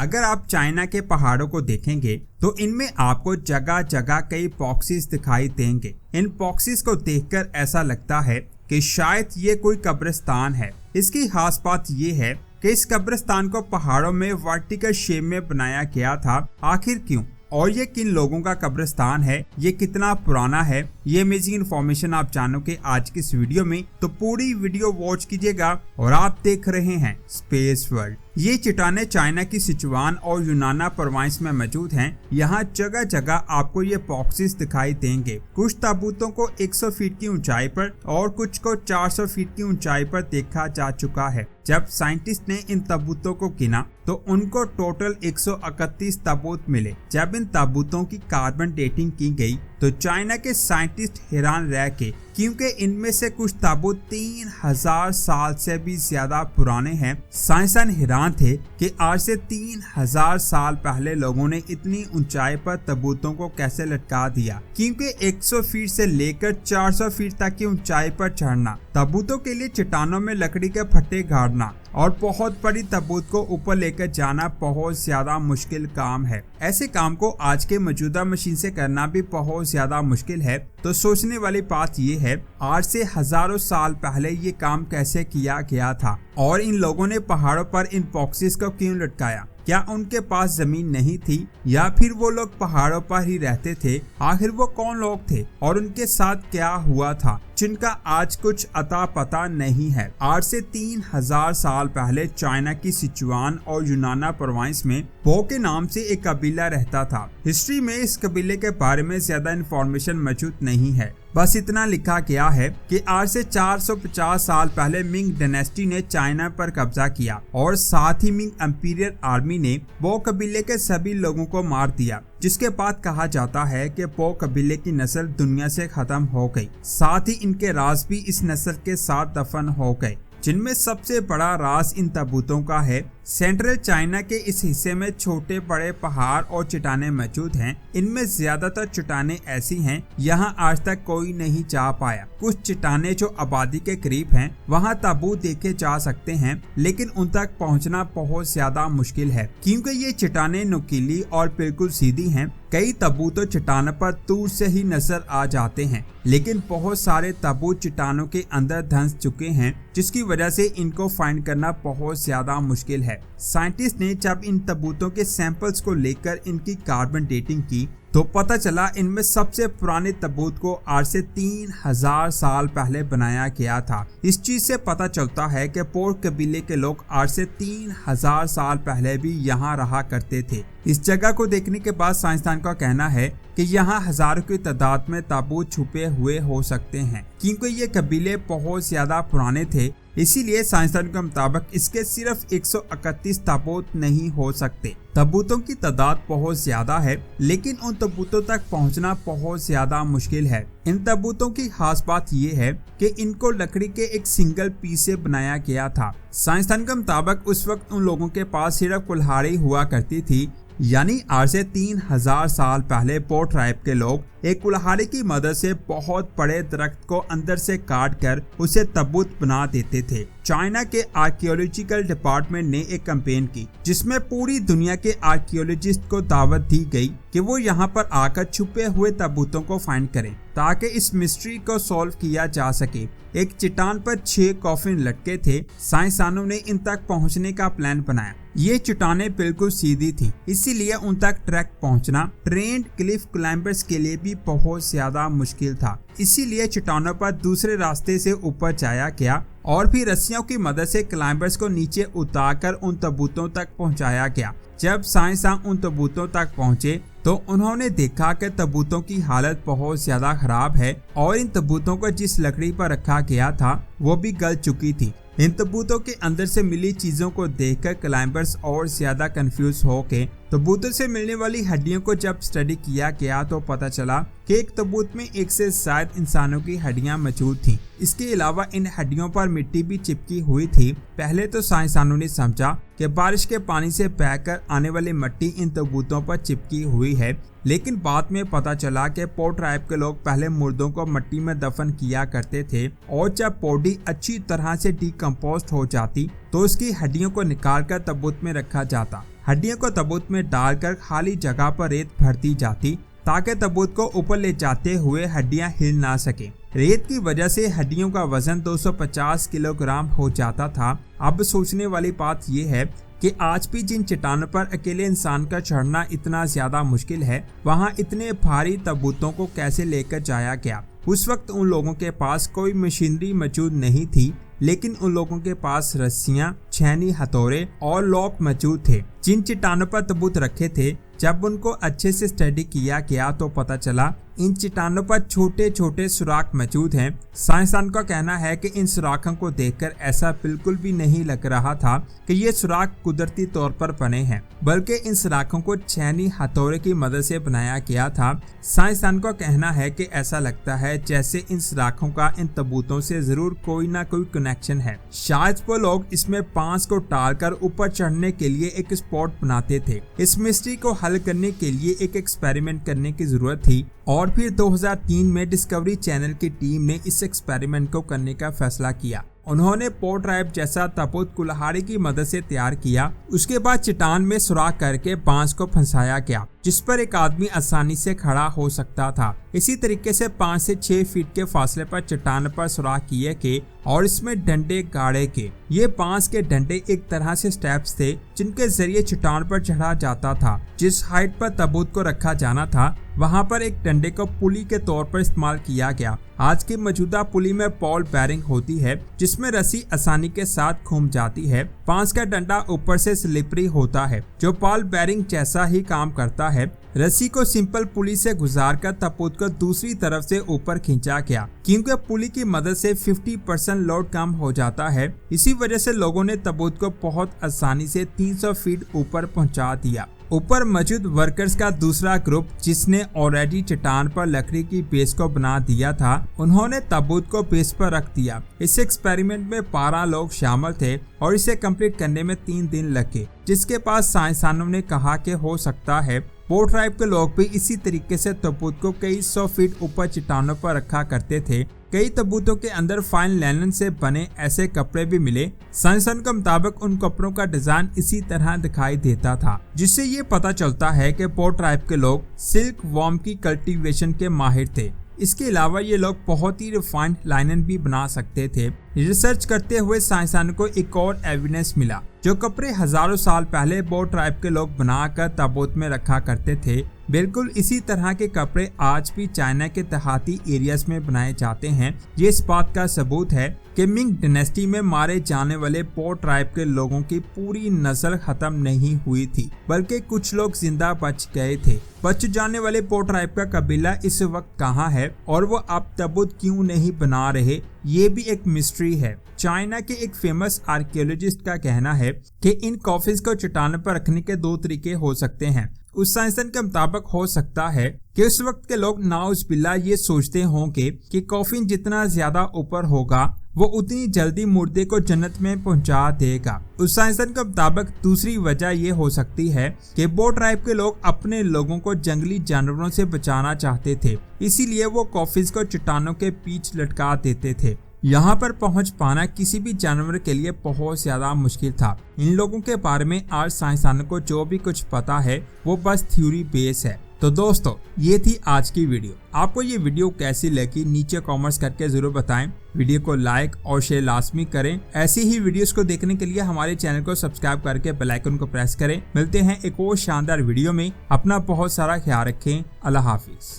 अगर आप चाइना के पहाड़ों को देखेंगे तो इनमें आपको जगह जगह कई बॉक्सेस दिखाई देंगे। इन बॉक्सेस को देखकर ऐसा लगता है कि शायद ये कोई कब्रिस्तान है। इसकी खास बात ये है कि इस कब्रिस्तान को पहाड़ों में वर्टिकल शेप में बनाया गया था। आखिर क्यों और ये किन लोगों का कब्रिस्तान है, ये कितना पुराना है, ये अमेजिंग इन्फॉर्मेशन आप जानोगे आज की इस वीडियो में। तो पूरी वीडियो वॉच कीजिएगा। और आप देख रहे हैं स्पेस वर्ल्ड। ये चट्टानें चाइना की सिचुआन और यूनाना प्रोविंस में मौजूद हैं। यहाँ जगह जगह आपको ये बॉक्सेस दिखाई देंगे। कुछ ताबूतों को 100 फीट की ऊंचाई पर और कुछ को 400 फीट की ऊंचाई पर देखा जा चुका है। जब साइंटिस्ट ने इन ताबूतों को गिना तो उनको टोटल 131 ताबूत मिले। जब इन ताबूतों की कार्बन डेटिंग की गई तो चाइना के साइंटिस्ट हैरान रह गए, क्योंकि इनमें से कुछ ताबूत 3000 साल से भी ज्यादा पुराने हैं। साइंसदान हैरान थे कि आज से 3000 साल पहले लोगों ने इतनी ऊंचाई पर ताबूतों को कैसे लटका दिया, क्योंकि 100 फीट से लेकर 400 फीट तक की ऊंचाई पर चढ़ना, ताबूतों के लिए चट्टानों में लकड़ी के फट्टे गाड़ना और बहुत बड़ी ताबूत को ऊपर लेकर जाना बहुत ज्यादा मुश्किल काम है। ऐसे काम को आज के मौजूदा मशीन से करना भी बहुत ज्यादा मुश्किल है। तो सोचने वाली बात ये है, आज से हजारों साल पहले ये काम कैसे किया गया था और इन लोगों ने पहाड़ों पर इन बॉक्सेस को क्यों लटकाया? क्या उनके पास जमीन नहीं थी या फिर वो लोग पहाड़ों पर ही रहते थे? आखिर वो कौन लोग थे और उनके साथ क्या हुआ था जिनका आज कुछ अता पता नहीं है? आज से 3000 साल पहले चाइना की सिचुआन और यूनाना प्रोविंस में पो के नाम से एक कबीला रहता था। हिस्ट्री में इस कबीले के बारे में ज्यादा इंफॉर्मेशन मौजूद नहीं है। बस इतना लिखा गया है कि आज से 450 साल पहले मिंग डायनेस्टी ने चाइना पर कब्जा किया और साथ ही मिंग इंपीरियल आर्मी ने पो कबीले के सभी लोगों को मार दिया, जिसके बाद कहा जाता है कि पो कबीले की नस्ल दुनिया से खत्म हो गई। साथ ही इनके राज भी इस नस्ल के साथ दफन हो गए, जिनमें सबसे बड़ा राज इन ताबूतों का है। सेंट्रल चाइना के इस हिस्से में छोटे बड़े पहाड़ और चट्टानें मौजूद हैं। इनमें ज्यादातर चट्टानें ऐसी हैं यहाँ आज तक कोई नहीं जा पाया। कुछ चट्टानें जो आबादी के करीब हैं वहाँ ताबूत देखे जा सकते हैं, लेकिन उन तक पहुँचना बहुत ज्यादा मुश्किल है, क्योंकि ये चट्टानें नुकीली और बिल्कुल सीधी हैं। कई ताबूत तो चट्टानों पर दूर से ही नजर आ जाते हैं, लेकिन बहुत सारे ताबूत चट्टानों के अंदर धंस चुके हैं, जिसकी वजह से इनको फाइंड करना बहुत ज्यादा मुश्किल है। साइंटिस्ट ने जब इन ताबूतों के सैंपल्स को लेकर इनकी कार्बन डेटिंग की तो पता चला इनमें सबसे पुराने ताबूत को आज से 3000 साल पहले बनाया गया था। इस चीज से पता चलता है कि पोर कबीले के लोग आज से 3000 साल पहले भी यहाँ रहा करते थे। इस जगह को देखने के बाद साइंसदान का कहना है कि यहाँ हजारों की तादाद में ताबूत छुपे हुए हो सकते हैं, क्योंकि ये कबीले बहुत ज्यादा पुराने थे। इसीलिए साइंसदान के मुताबिक इसके सिर्फ 131 ताबूत नहीं हो सकते। ताबूतों की तादाद बहुत ज्यादा है, लेकिन उन ताबूतों तक पहुंचना बहुत ज्यादा मुश्किल है। इन ताबूतों की खास बात ये है कि इनको लकड़ी के एक सिंगल पीस से बनाया गया था। साइंसदान के मुताबिक उस वक्त उन लोगों के पास सिर्फ कुल्हाड़ी हुआ करती थी, यानी आज से 3000 साल पहले पो ट्राइब के लोग एक कुल्हाड़ी की मदद से बहुत बड़े दरख्त को अंदर से काट कर उसे ताबूत बना देते थे। चाइना के आर्कियोलॉजिकल डिपार्टमेंट ने एक कैंपेन की, जिसमें पूरी दुनिया के आर्कियोलॉजिस्ट को दावत दी गई कि वो यहाँ पर आकर छुपे हुए ताबूतों को फाइंड करें, ताकि इस मिस्ट्री को सॉल्व किया जा सके। एक चट्टान पर 6 कॉफिन लटके थे। साइंसदानों ने इन तक पहुँचने का प्लान बनाया। ये चट्टानें बिल्कुल सीधी थी, इसीलिए उन तक ट्रैक पहुंचना ट्रेंड क्लिफ क्लाइंबर्स के लिए भी बहुत ज्यादा मुश्किल था। इसीलिए चट्टानों पर दूसरे रास्ते से ऊपर जाया गया और फिर रस्सियों की मदद से क्लाइंबर्स को नीचे उतारकर उन ताबूतों तक पहुंचाया गया। जब साइंसदान उन ताबूतों तक पहुंचे तो उन्होंने देखा कि ताबूतों की हालत बहुत ज्यादा खराब है और इन ताबूतों को जिस लकड़ी पर रखा गया था वो भी गल चुकी थी। इन ताबूतों के अंदर से मिली चीजों को देखकर क्लाइंबर्स और ज्यादा कंफ्यूज हो गए। ताबूतों से मिलने वाली हड्डियों को जब स्टडी किया गया तो पता चला कि एक ताबूत में 1 से ज्यादा इंसानों की हड्डियां मौजूद थीं। इसके अलावा इन हड्डियों पर मिट्टी भी चिपकी हुई थी। पहले तो साइंसदानों ने समझा कि बारिश के पानी से बहकर आने वाली मिट्टी इन ताबूतों पर चिपकी हुई है, लेकिन बाद में पता चला कि पो ट्राइब के लोग पहले मुर्दों को मिट्टी में दफन किया करते थे और जब बॉडी अच्छी तरह से डिकम्पोस्ट हो जाती तो उसकी हड्डियों को निकालकर ताबूत में रखा जाता। हड्डियों को ताबूत में डालकर खाली जगह पर रेत भरती जाती ताकि ताबूत को ऊपर ले जाते हुए हड्डियां हिल ना सके। रेत की वजह से हड्डियों का वजन 250 किलोग्राम हो जाता था। अब सोचने वाली बात यह है कि आज भी जिन चट्टानों पर अकेले इंसान का चढ़ना इतना ज्यादा मुश्किल है, वहां इतने भारी ताबूतों को कैसे लेकर जाया गया। उस वक्त उन लोगों के पास कोई मशीनरी मौजूद नहीं थी, लेकिन उन लोगों के पास रस्सियां, छेनी, हथौड़े और लॉक मौजूद थे। जिन चट्टानों पर ताबूत रखे थे, जब उनको अच्छे से स्टडी किया गया तो पता चला इन चट्टानों पर छोटे छोटे सुराख मौजूद हैं। साइंसदान का कहना है कि इन सुराखों को देखकर ऐसा बिल्कुल भी नहीं लग रहा था कि ये सुराख कुदरती तौर पर बने हैं, बल्कि इन सुराखों को छेनी, हथौड़े की मदद से बनाया गया था। साइंसदान का कहना है कि ऐसा लगता है जैसे इन सुराखों का इन ताबूतों से जरूर कोई ना कोई कनेक्शन है। शायद वो लोग इसमें बांस को टालकर ऊपर चढ़ने के लिए एक स्पॉट बनाते थे। इस मिस्ट्री को हल करने के लिए एक एक्सपेरिमेंट करने की जरूरत थी और फिर 2003 में डिस्कवरी चैनल की टीम ने इस एक्सपेरिमेंट को करने का फैसला किया। उन्होंने पोर्ट्रैप जैसा ताबूत कुल्हाड़ी की मदद से तैयार किया। उसके बाद चट्टान में सुराख करके बांस को फंसाया गया, जिस पर एक आदमी आसानी से खड़ा हो सकता था। इसी तरीके से 5 से 6 फीट के फासले पर चट्टान पर सुराख किए गए और इसमें डंडे गाड़े के। ये बांस के डंडे एक तरह से स्टेप्स थे जिनके जरिए चट्टान पर चढ़ा जाता था। जिस हाइट पर ताबूत को रखा जाना था, वहां पर एक डंडे को पुली के तौर पर इस्तेमाल किया गया। आज की मौजूदा पुली में बॉल बेरिंग होती है, जिसमें रस्सी आसानी के साथ घूम जाती है। बांस का डंडा ऊपर से स्लिपरी होता है, जो बॉल बेरिंग जैसा ही काम करता है। रस्सी को सिंपल पुली से गुजारकर ताबूत को दूसरी तरफ से ऊपर खींचा गया, क्योंकि पुली की मदद से 50% लोड कम हो जाता है। इसी वजह से लोगों ने ताबूत को बहुत आसानी से 300 फीट ऊपर पहुंचा दिया। ऊपर मौजूद वर्कर्स का दूसरा ग्रुप, जिसने ऑलरेडी चट्टान पर लकड़ी की बेस को बना दिया था, उन्होंने ताबूत को बेस पर रख दिया। इस एक्सपेरिमेंट में 12 लोग शामिल थे और इसे कंप्लीट करने में 3 दिन लगे, जिसके बाद साइंसदानों ने कहा कि हो सकता है पोर्ट्रैप के लोग भी इसी तरीके से ताबूत को कई 100 फीट ऊपर चट्टानों पर रखा करते थे। कई ताबूतों के अंदर फाइन लिनन से बने ऐसे कपड़े भी मिले। साइंसदान के मुताबिक उन कपड़ों का डिजाइन इसी तरह दिखाई देता था, जिससे ये पता चलता है कि पोर्ट्रैप के लोग सिल्क वॉर्म की कल्टीवेशन के माहिर थे। इसके अलावा ये लोग बहुत ही रिफाइंड लाइनन भी बना सकते थे। रिसर्च करते हुए साइंसदानों को एक और एविडेंस मिला। जो कपड़े हजारों साल पहले पोर्ट्रैप के लोग बनाकर ताबूत में रखा करते थे, बिल्कुल इसी तरह के कपड़े आज भी चाइना के देहाती एरियाज में बनाए जाते हैं। ये इस बात का सबूत है कि मिंग डायनेस्टी में मारे जाने वाले पोर्ट्रैप के लोगों की पूरी नस्ल खत्म नहीं हुई थी, बल्कि कुछ लोग जिंदा बच गए थे। बच जाने वाले पोर्ट्रैप का कबीला इस वक्त कहाँ है और वो अब ताबूत क्यों नहीं बना रहे, ये भी एक मिस्ट्री है। चाइना के एक फेमस आर्कियोलॉजिस्ट का कहना है कि इन कॉफिन्स को चट्टान पर रखने के 2 तरीके हो सकते हैं। उस साइंसदान के मुताबिक हो सकता है कि उस वक्त के लोग नाउज़ुबिल्लाह ये सोचते होंगे कि कॉफिन जितना ज्यादा ऊपर होगा, वो उतनी जल्दी मुर्दे को जन्नत में पहुंचा देगा। उस साइंसदान के मुताबिक दूसरी वजह ये हो सकती है कि पोर्ट्रैप के लोग अपने लोगों को जंगली जानवरों से बचाना चाहते थे, इसीलिए वो कॉफिन्स को चट्टानों के बीच लटका देते थे। यहाँ पर पहुँच पाना किसी भी जानवर के लिए बहुत ज्यादा मुश्किल था। इन लोगों के बारे में आज साइंसदानों को जो भी कुछ पता है वो बस थ्योरी बेस है। तो दोस्तों, ये थी आज की वीडियो। आपको ये वीडियो कैसी लगी नीचे कमेंट्स करके जरूर बताएं। वीडियो को लाइक और शेयर लाजमी करें। ऐसी ही वीडियोस को देखने के लिए हमारे चैनल को सब्सक्राइब करके बेल आइकन को प्रेस करें। मिलते हैं एक और शानदार वीडियो में। अपना बहुत सारा ख्याल रखें। अल्लाह हाफिज।